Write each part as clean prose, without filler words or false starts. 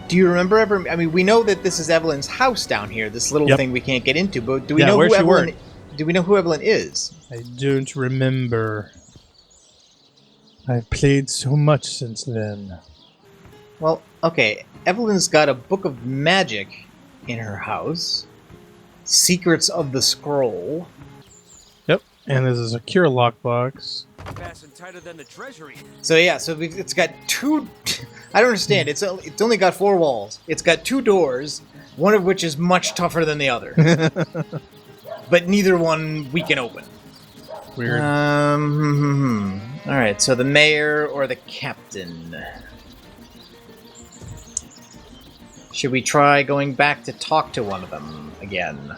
Do you remember ever? I mean, we know that this is Evelyn's house down here. This little thing we can't get into. But do we know who Evelyn? Do we know who Evelyn is? I don't remember. I've played so much since then. Well, okay. Evelyn's got a book of magic in her house. Secrets of the Scroll. Yep, and there's a secure lockbox. Fastened tighter than the treasury. So yeah, it's got two. I don't understand. It's only got 4 walls. It's got 2 doors, one of which is much tougher than the other. But neither one we can open. Weird. All right. So the mayor or the captain. Should we try going back to talk to one of them again?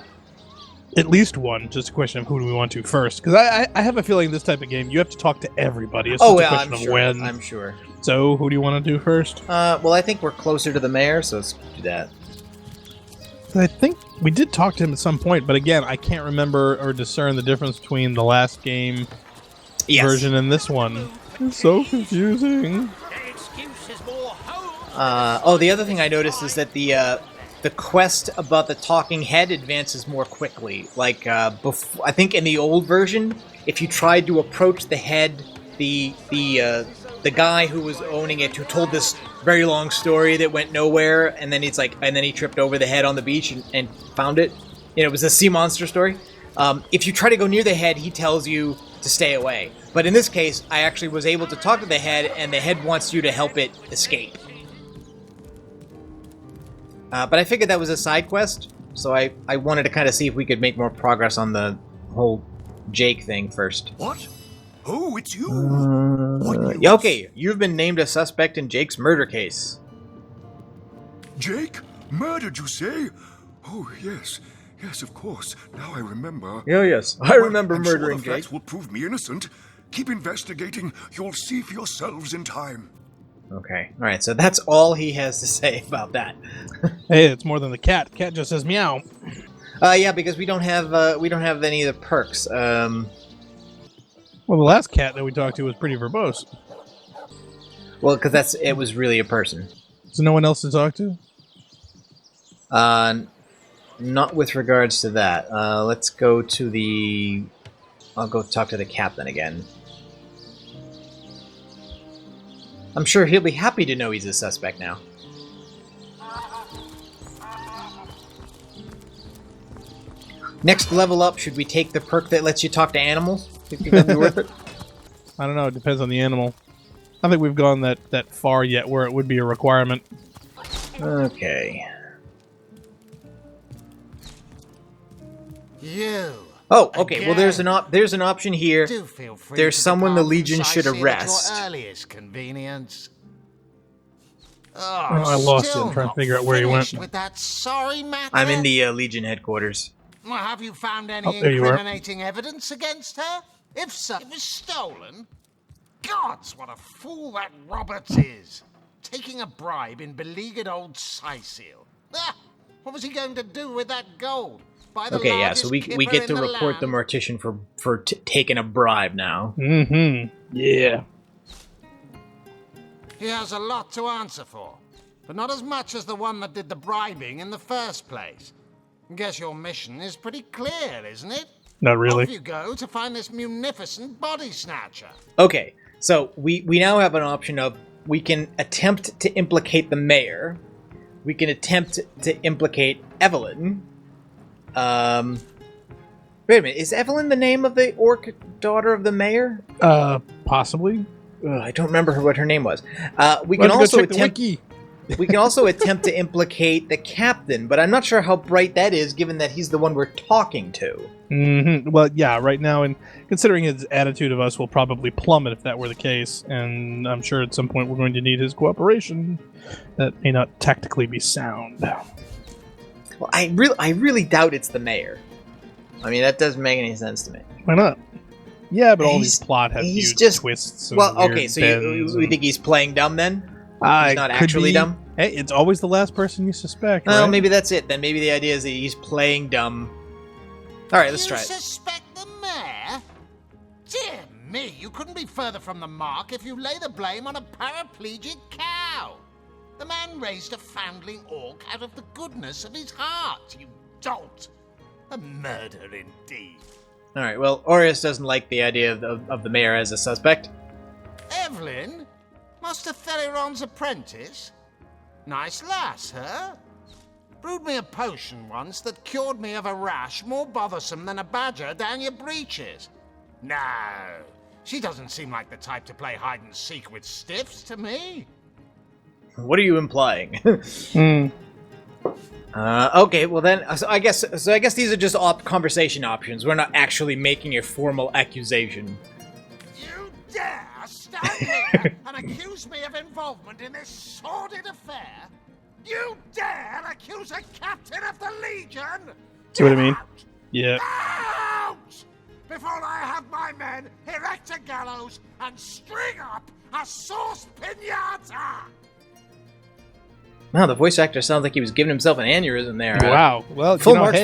At least one. Just a question of who do we want to first. Because I have a feeling this type of game, you have to talk to everybody. It's just a question of when. I'm sure. So, who do you want to do first? Well, I think we're closer to the mayor, so let's do that. I think we did talk to him at some point, but again, I can't remember or discern the difference between the last game version and this one. It's so confusing. The other thing I noticed is that the quest about the talking head advances more quickly. Like, I think in the old version, if you tried to approach the head, the guy who was owning it, who told this very long story that went nowhere, and then he tripped over the head on the beach and found it. You know, it was a sea monster story. If you try to go near the head, he tells you to stay away. But in this case, I actually was able to talk to the head, and the head wants you to help it escape. But I figured that was a side quest, so I wanted to kind of see if we could make more progress on the whole Jake thing first. What? Oh, it's you! Okay, you've been named a suspect in Jake's murder case. Jake? Murdered, you say? Oh, yes. Yes, of course. Now I remember. Oh, yes. I remember murdering Jake. The Jake. facts will prove me innocent. Keep investigating. You'll see for yourselves in time. Okay. All right. So that's all he has to say about that. Hey, it's more than the cat. Cat just says meow. Yeah, because we don't have any of the perks. Well, the last cat that we talked to was pretty verbose. Well, because it was really a person. So no one else to talk to? Not with regards to that. Let's go to the. I'll go talk to the captain again. I'm sure he'll be happy to know he's a suspect now. Next level up, should we take the perk that lets you talk to animals? Do you think that'd be worth it? I don't know. It depends on the animal. I don't think we've gone that far yet where it would be a requirement. Okay. You. Oh, okay. Well, there's an option here. Do feel free There's to someone the depart Legion from should sightseeing arrest. at your earliest convenience. I lost him trying to figure out where he went. With that sorry matter? I'm in the Legion headquarters. Well, have you found any there you are. incriminating evidence against her? If so, it was stolen. Gods, what a fool that Roberts is. Taking a bribe in beleaguered old Sicil. Ah, what was he going to do with that gold? Okay, yeah, so we get to report the Mortician for taking a bribe now. Mm-hmm. Yeah. He has a lot to answer for, but not as much as the one that did the bribing in the first place. Guess your mission is pretty clear, isn't it? Not really. Off you go to find this munificent body snatcher. Okay, so we now have an option of we can attempt to implicate the mayor. We can attempt to implicate Evelyn. Wait a minute, is Evelyn the name of the orc daughter of the mayor? Possibly. I don't remember what her name was. We can also attempt. We can also attempt to implicate the captain, but I'm not sure how bright that is, given that he's the one we're talking to. Mm-hmm. Well, yeah, right now, and considering his attitude of us will probably plummet if that were the case, and I'm sure at some point we're going to need his cooperation. That may not tactically be sound. Well, I really doubt it's the mayor. I mean, that doesn't make any sense to me. Why not? Yeah, but all these plot have huge twists. And okay, so you think he's playing dumb then? He's not actually dumb? Hey, it's always the last person you suspect, right? Well, maybe that's it. Then maybe the idea is that he's playing dumb. All right, let's try it. You suspect the mayor? Dear me, you couldn't be further from the mark if you lay the blame on a paraplegic cow. The man raised a foundling orc out of the goodness of his heart, you dolt. A murder indeed. Alright, well, Aureus doesn't like the idea of the mayor as a suspect. Evelyn? Master Theleron's apprentice? Nice lass, huh? Brewed me a potion once that cured me of a rash more bothersome than a badger down your breeches. No, she doesn't seem like the type to play hide-and-seek with stiffs to me. What are you implying? Okay, well then, I guess these are just conversation options. We're not actually making a formal accusation. You dare stand here and accuse me of involvement in this sordid affair? You dare accuse a captain of the Legion? See what I mean? Yeah. Out! Before I have my men erect a gallows and string up a sauce pinata! Wow, the voice actor sounds like he was giving himself an aneurysm there. Wow. Well, full marks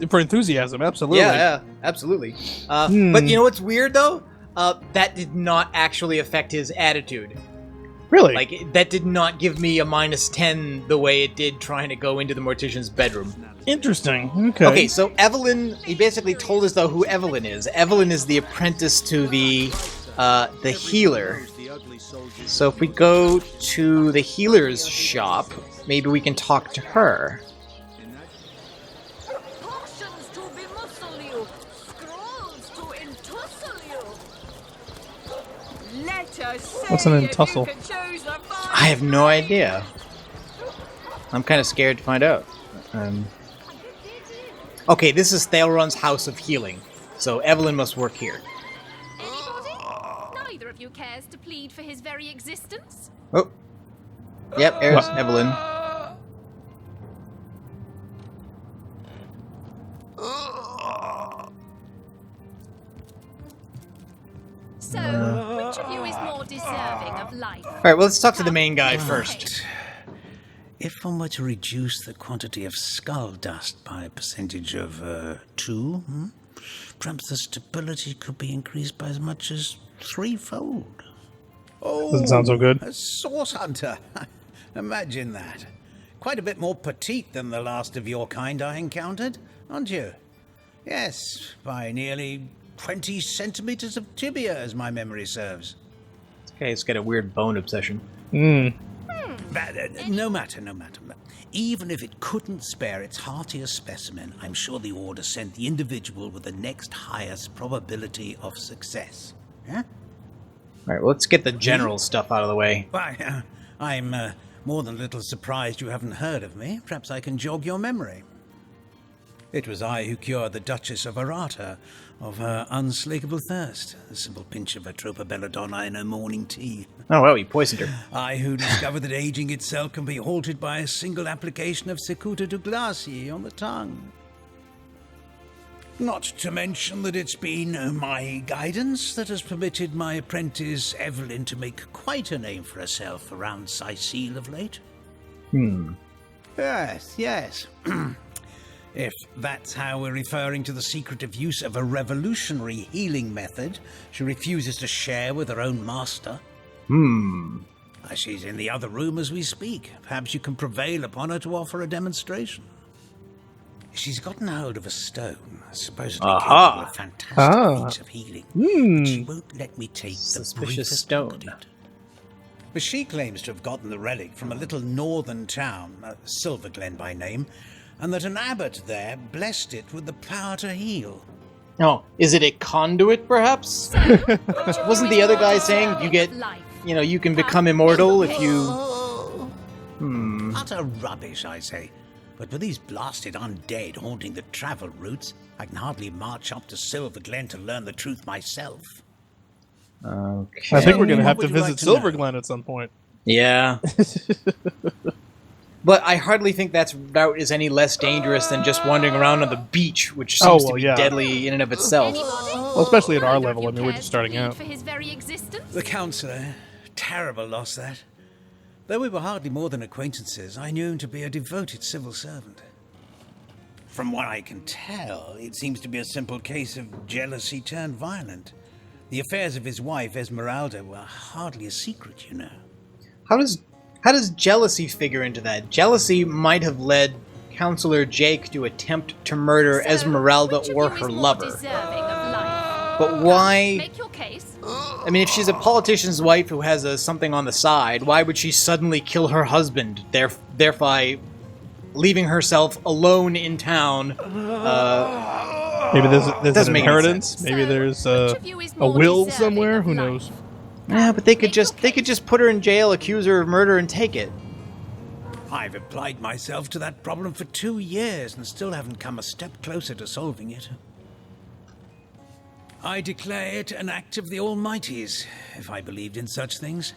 for enthusiasm, absolutely. Yeah, absolutely. But you know what's weird though? That did not actually affect his attitude. Really? Like, that did not give me a -10 the way it did trying to go into the mortician's bedroom. Interesting. Okay. Okay, so Evelyn, he basically told us though who Evelyn is. Evelyn is the apprentice to the healer. So if we go to the healer's shop, maybe we can talk to her. Potions to bemuscle you, scrolls to entussle you. Let us see What's an if you entussle? can choose the I have no idea. I'm kind of scared to find out. Okay, this is Thaleron's House of Healing, so Evelyn must work here. Anybody? Neither of you cares to plead for his very existence? Oh. Yep, there's Evelyn. So, which of you is more deserving of life? Alright, well, let's talk to the main guy first. If one were to reduce the quantity of skull dust by a percentage of 2, perhaps the stability could be increased by as much as 3-fold. Oh, Doesn't sound so good. A source hunter. Imagine that. Quite a bit more petite than the last of your kind I encountered, aren't you? Yes, by nearly 20 centimeters of tibia, as my memory serves. Okay, it's got a weird bone obsession. But, no matter. Even if it couldn't spare its heartiest specimen, I'm sure the Order sent the individual with the next highest probability of success. Yeah? Alright, well, let's get the general stuff out of the way. Why, I'm more than a little surprised you haven't heard of me. Perhaps I can jog your memory. It was I who cured the Duchess of Arata of her unslakable thirst. A simple pinch of Atropa belladonna in her morning tea. Oh, well, he poisoned her. I who discovered that aging itself can be halted by a single application of Cicuta Douglasii on the tongue. Not to mention that it's been my guidance that has permitted my apprentice Evelyn to make quite a name for herself around Sicile of late. Yes. If that's how we're referring to the secretive use of a revolutionary healing method she refuses to share with her own master. She's in the other room as we speak. Perhaps you can prevail upon her to offer a demonstration. She's gotten hold of a stone, supposedly capable of fantastic feats of healing. But she won't let me take the Suspicious briefest stone. look at it. But she claims to have gotten the relic from a little northern town, Silverglen by name, and that an abbot there blessed it with the power to heal. Oh, is it a conduit, perhaps? Wasn't the other guy saying you get, you can become immortal if you... Utter rubbish, I say. But with these blasted undead haunting the travel routes, I can hardly march up to Silverglen to learn the truth myself. Okay. I think we're going to have What to would you visit like to know? Silverglen at some point. Yeah. But I hardly think that route is any less dangerous than just wandering around on the beach, which seems to be deadly in and of itself. Well, especially at our level. I mean, we're just starting out. For his very existence? The councillor, terrible loss that. Though we were hardly more than acquaintances, I knew him to be a devoted civil servant. From what I can tell, it seems to be a simple case of jealousy turned violent. The affairs of his wife, Esmeralda, were hardly a secret, you know. How How does jealousy figure into that? Jealousy might have led Councillor Jake to attempt to murder So, Esmeralda which of or you her is more lover. deserving of life? But why... Make your case. I mean, if she's a politician's wife who has something on the side, why would she suddenly kill her husband, thereby leaving herself alone in town? Maybe there's doesn't an make any inheritance. sense. Maybe So, there's which of you is a more will deserving somewhere. of Who life? knows? Yeah, but they could Make your just put her in jail, accuse her of murder, and take it. I've applied myself to that problem for 2 years and still haven't come a step closer to solving it. I declare it an act of the Almighty's, if I believed in such things.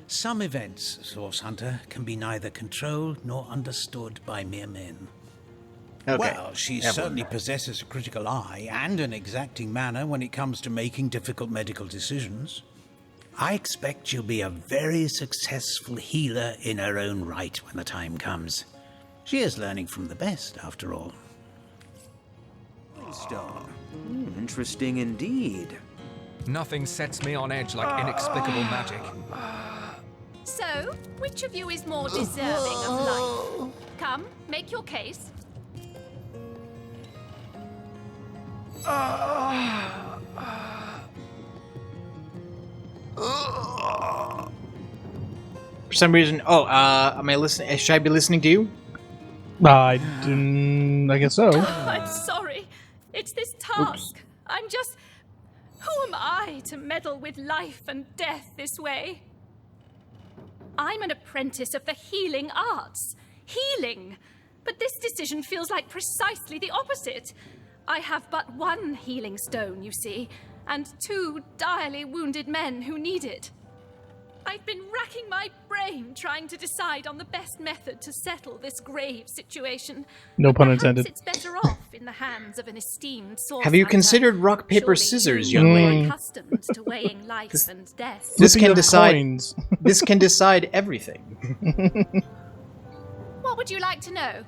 Some events, Source Hunter, can be neither controlled nor understood by mere men. Okay. Well, she Evelyn. certainly possesses a critical eye and an exacting manner when it comes to making difficult medical decisions. I expect she'll be a very successful healer in her own right when the time comes. She is learning from the best, after all. Stone. Interesting indeed. Nothing sets me on edge like inexplicable magic. So, which of you is more deserving of life? Come, make your case. For some reason... Oh, am I listening? Should I be listening to you? I guess so. I'm sorry. It's this task. I'm just... Who am I to meddle with life and death this way? I'm an apprentice of the healing arts. Healing! But this decision feels like precisely the opposite. I have but one healing stone, you see, and 2 direly wounded men who need it. I've been racking my brain trying to decide on the best method to settle this grave situation. No But pun perhaps intended. It's better off in the hands of an esteemed source Have you hunter. considered rock, paper, Surely scissors, you young are lady? accustomed to weighing life and death. This Flipping can of decide. coins. This can decide everything. What would you like to know?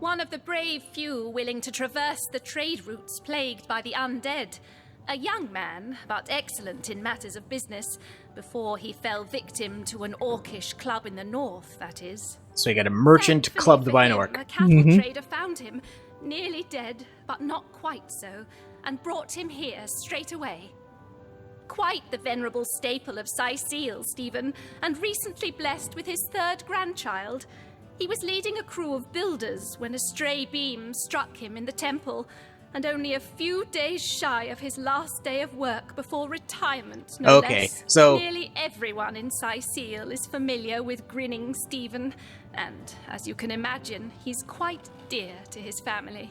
One of the brave few willing to traverse the trade routes plagued by the undead. A young man, but excellent in matters of business, before he fell victim to an orcish club in the north, that is. So you got a merchant Thankfully clubbed for by an him, orc. A cattle trader found him, nearly dead, but not quite so, and brought him here straight away. Quite the venerable staple of Sicile, Stephen, and recently blessed with his 3rd grandchild. He was leading a crew of builders when a stray beam struck him in the temple, and only a few days shy of his last day of work before retirement, no Okay, less. so- Nearly everyone in Sicile is familiar with grinning Stephen, and, as you can imagine, he's quite dear to his family.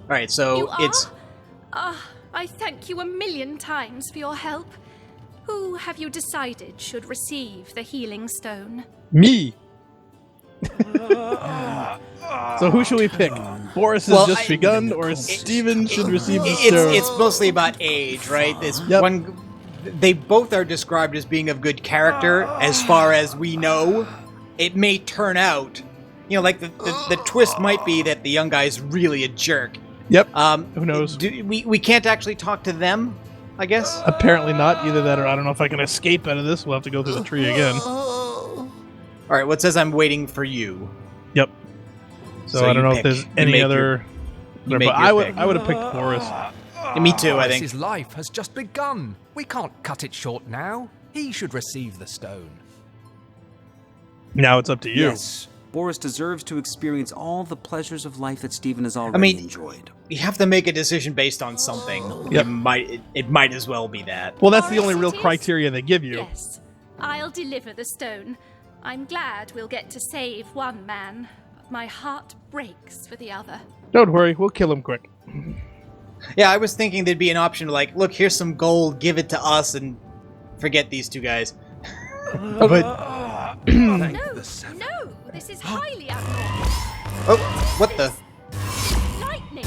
Alright, so You are? it's... I thank you a million times for your help. Who have you decided should receive the healing stone? Me. So who should we pick? Boris has Well, just begun, or Steven should receive the It's stone? it's mostly about age, right? This Yep. one, they both are described as being of good character, as far as we know. It may turn out, you know, like the twist might be that the young guy is really a jerk. Yep. Who knows? We can't actually talk to them, I guess. Apparently not. Either that, or I don't know if I can escape out of this. We'll have to go through the tree again. All right. What says I'm waiting for you? Yep. So So I don't you know pick. if there's You any make other. you but make I your would pick. I would have picked Boris. Me too. I His think. life has just begun. We can't cut it short now. He should receive the stone. Now it's up to you. Yes, Boris deserves to experience all the pleasures of life that Stephen has already enjoyed. You have to make a decision based on something. Yep. It might as well be that. Well, that's the only Boris real it is? criteria they give you. Yes, I'll deliver the stone. I'm glad we'll get to save one man, but my heart breaks for the other. Don't worry, we'll kill him quick. Yeah, I was thinking there'd be an option to like, look, here's some gold, give it to us, and forget these two guys. But No, no, this is highly abnormal. oh, what the? Lightning!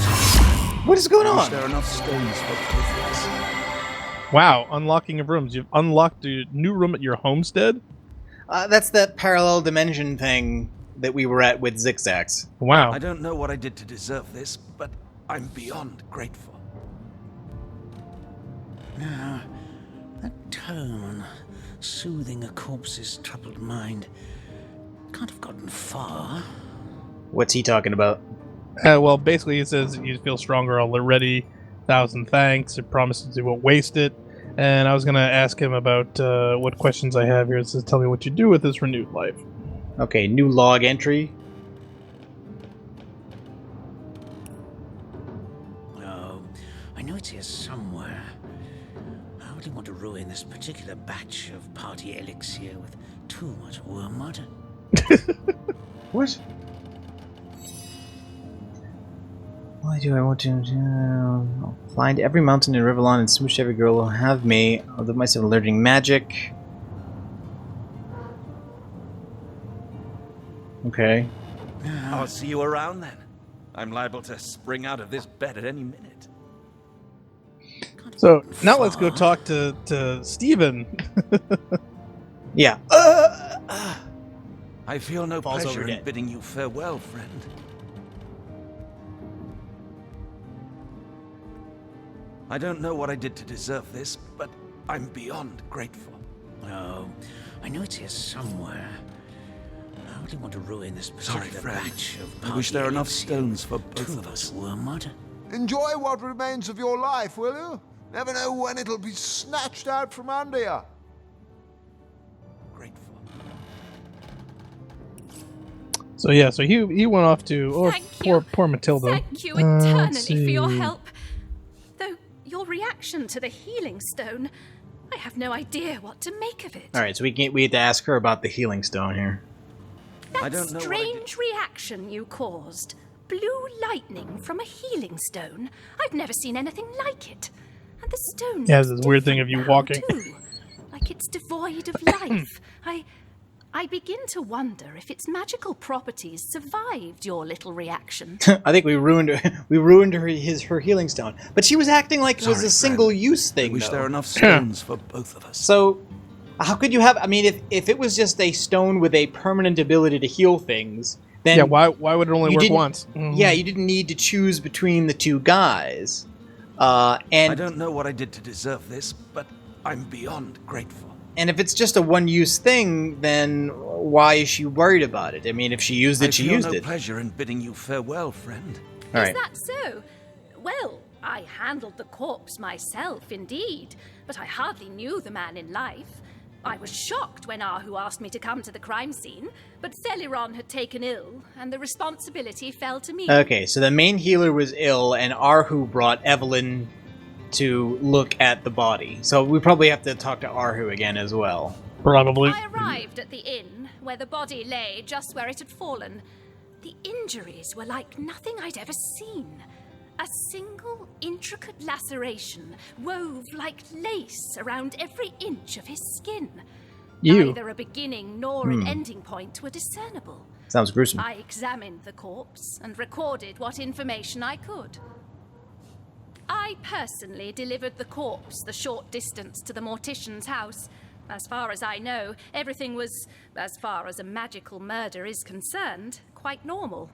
What is going on? There are enough stones for this. Wow, unlocking of rooms. You've unlocked a new room at your homestead? That's that parallel dimension thing that we were at with zigzags. Wow. I don't know what I did to deserve this, but I'm beyond grateful. That tone. Soothing a corpse's troubled mind. Can't have gotten far. What's he talking about? Well, basically, he says you feel stronger already. 1,000 thanks. It promises he won't waste it. And I was going to ask him about what questions I have here. It says, tell me what you do with this renewed life. Okay, new log entry. Oh, I know it's here somewhere. I wouldn't want to ruin this particular batch of party elixir with too much wormwood. What? Why do I want to find every mountain in Rivellon and smoosh every girl who will have me, although myself alerting magic. Okay. I'll see you around then. I'm liable to spring out of this bed at any minute. So now let's go talk to Steven. Yeah. I feel no Falls pleasure over in dead. bidding you farewell, friend. I don't know what I did to deserve this, but I'm beyond grateful. Oh, I know it's here somewhere. I wouldn't want to ruin this Sorry, particular friend. batch of I party wish there were enough elixir stones for with both too of much us. wormwood. Enjoy what remains of your life, will you? Never know when it'll be snatched out from under you. Grateful. So yeah, so he went off to poor Matilda. Thank you Let's eternally for your see. help. Though your reaction to the healing stone, I have no idea what to make of it. All right, so we have to ask her about the healing stone here. I That don't know what I strange reaction you caused. Blue lightning from a healing stone. I've never seen anything like it. And the stone Yeah, looks this weird thing of you different now, walking. too. Like it's devoid of life. I begin to wonder if its magical properties survived your little reaction. I think we ruined her healing stone. But she was acting like it was Sorry, a single-use I thing, wish though. there were enough stones for both of us. So, how could you have... I mean, if it was just a stone with a permanent ability to heal things, then... Yeah, why would it only you work didn't- once? Mhm. Yeah, you didn't need to choose between the two guys. And I don't know what I did to deserve this, but I'm beyond grateful. And if it's just a one-use thing, then why is she worried about it? I mean, if she used it, she used I feel no it. pleasure in bidding you farewell, friend. All Is right. that so? Well, I handled the corpse myself, indeed, but I hardly knew the man in life. I was shocked when Ahu asked me to come to the crime scene, but Theliron had taken ill, and the responsibility fell to me. Okay, so the main healer was ill, and Arhu brought Evelyn to look at the body. So we probably have to talk to Arhu again as well. Probably. I arrived at the inn, where the body lay just where it had fallen. The injuries were like nothing I'd ever seen. A single intricate laceration wove like lace around every inch of his skin. Ew. Neither a beginning nor an ending point were discernible. Sounds gruesome. I examined the corpse and recorded what information I could. I personally delivered the corpse the short distance to the mortician's house. As far as I know, everything was, as far as a magical murder is concerned, quite normal.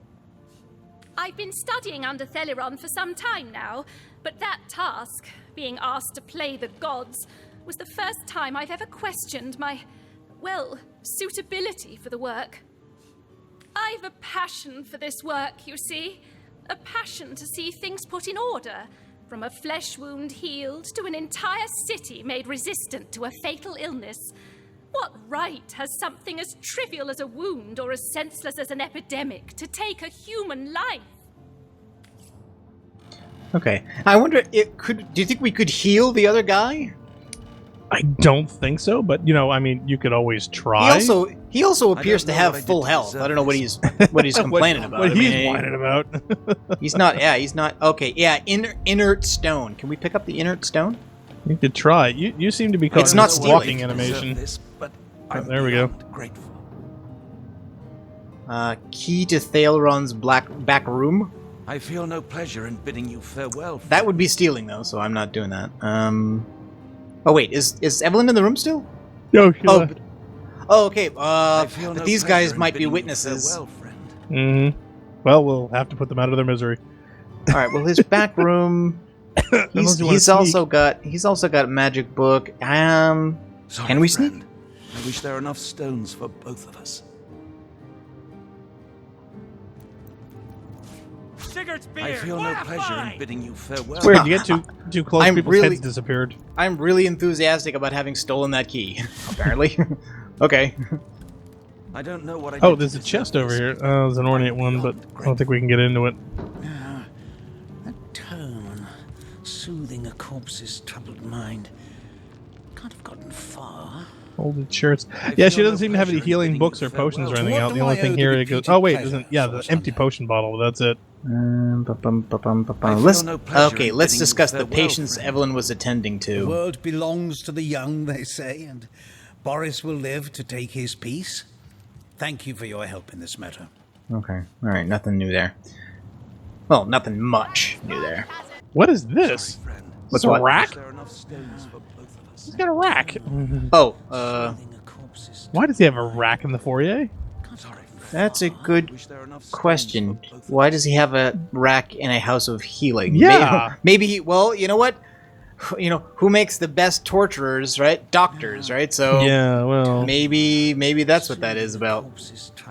I've been studying under Theliron for some time now, but that task, being asked to play the gods, was the first time I've ever questioned my, well, suitability for the work. I've a passion for this work, you see. A passion to see things put in order. From a flesh wound healed to an entire city made resistant to a fatal illness. What right has something as trivial as a wound or as senseless as an epidemic to take a human life? Okay. I wonder, do you think we could heal the other guy? I don't think so, but I mean, you could always try. He also appears to know have what I did full to health. deserve I don't know what this. he's complaining about. What I he's mean, whining about. he's not. Okay, yeah, inert stone. Can we pick up the inert stone? You could try. You seem to be It's not causing stealing. walking Deserve animation. This, but Oh, I'm there we go. beyond Grateful. Key to Thaleron's back room. I feel no pleasure in bidding you farewell. That friend. would be stealing, though, so I'm not doing that. Oh wait, is Evelyn in the room still? Yo, Okay. I feel But no these pleasure guys in might be bidding you witnesses. farewell, friend. Mm-hmm. Well, we'll have to put them out of their misery. All right. Well, his back room. Unless you wanna He's also got a magic book. Sorry, Can we friend. sneak? I wish there were enough stones for both of us. I feel no pleasure in bidding you farewell. Weird, you get too close, people's heads disappeared. I'm really enthusiastic about having stolen that key, apparently. Okay. I don't know what I Oh, there's a chest over here. There's an ornate one, but I don't think we can get into it. That tone, soothing a corpse's troubled mind. Can't have gotten far. Folded shirts. Yeah, she doesn't seem to have any healing books or potions or anything else. The only thing here it goes. Oh wait, the empty potion bottle. That's it. Let's discuss the patients Evelyn was attending to. The world belongs to the young, they say, and Boris will live to take his piece. Thank you for your help in this matter. Okay, alright, nothing new there. Well, nothing much new there. What is this? What's a what? rack? He's got a rack. Oh, why does he have a rack in the foyer? That's a good question. Why does he have a rack in a house of healing? Yeah. Maybe well, you know what? You know, who makes the best torturers, right? Doctors, right? So yeah, well, maybe that's what that is about.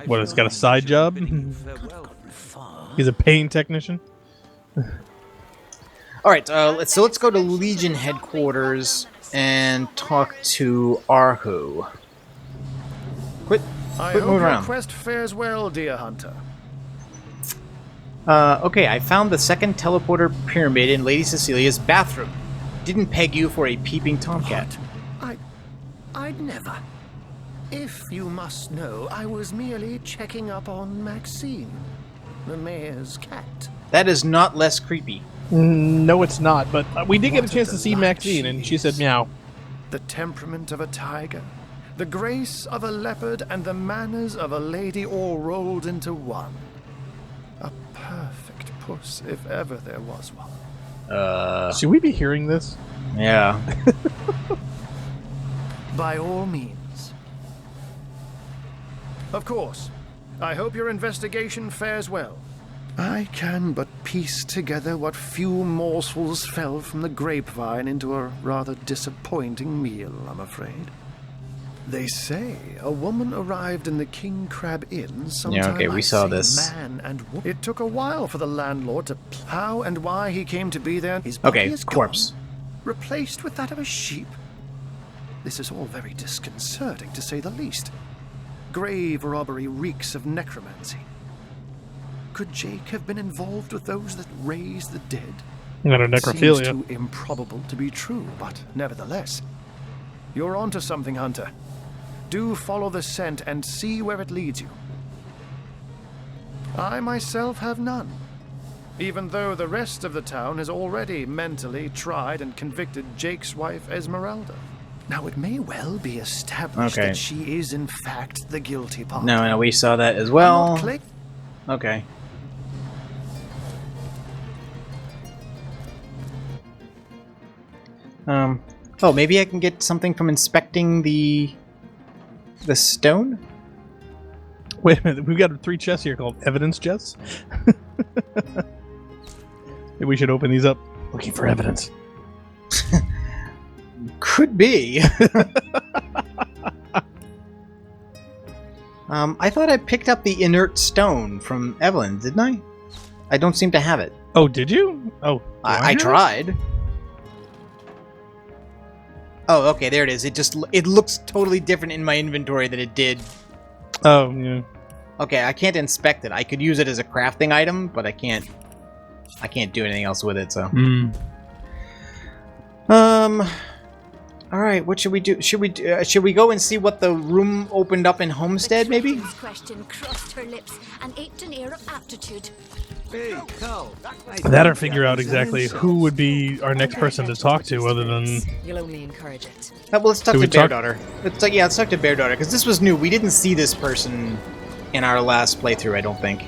What, it's got a side job? He's a pain technician? Alright, so let's go to Legion headquarters and talk to Arhu. Quit moving around. Quest fares well, dear hunter. Okay, I found the second teleporter pyramid in Lady Cecilia's bathroom. Didn't peg you for a peeping tomcat. I'd never. If you must know, I was merely checking up on Maxine, the mayor's cat. That is not less creepy. No, it's not, but we did get a chance to see Maxine, and she said meow. The temperament of a tiger, the grace of a leopard, and the manners of a lady all rolled into one. A perfect puss, if ever there was one. Should we be hearing this? Yeah. By all means. Of course. I hope your investigation fares well. I can but piece together what few morsels fell from the grapevine into a rather disappointing meal, I'm afraid. They say a woman arrived in the King Crab Inn sometime. Yeah, okay, we saw this. Man and it took a while for the landlord to how and why he came to be there. His body is corpse. Gone, replaced with that of a sheep. This is all very disconcerting, to say the least. Grave robbery reeks of necromancy. Could Jake have been involved with those that raise the dead? Not a necrophilia. Seems too improbable to be true, but nevertheless. You're onto something, Hunter. Do follow the scent and see where it leads you. I myself have none, even though the rest of the town has already mentally tried and convicted Jake's wife, Esmeralda. Now, it may well be established that she is, in fact, the guilty party. No, we saw that as well. Okay. Oh, maybe I can get something from inspecting the stone? Wait a minute, we've got 3 chests here called evidence chests. Maybe we should open these up looking for evidence. Could be. I thought I picked up the inert stone from Evelyn, didn't I? I don't seem to have it. Oh, did you? Oh, I tried. Oh, okay, there it is. It looks totally different in my inventory than it did. Oh, yeah. Okay, I can't inspect it. I could use it as a crafting item, but I can't do anything else with it, so. All right, what should we do? Should we go and see what the room opened up in Homestead, maybe? Question crossed her lips and aped an air of aptitude. That or figure out exactly who would be our next person to talk to, other than. You'll only encourage it. Well, let's talk to Bear Daughter. Let's talk to Bear Daughter because this was new. We didn't see this person in our last playthrough, I don't think.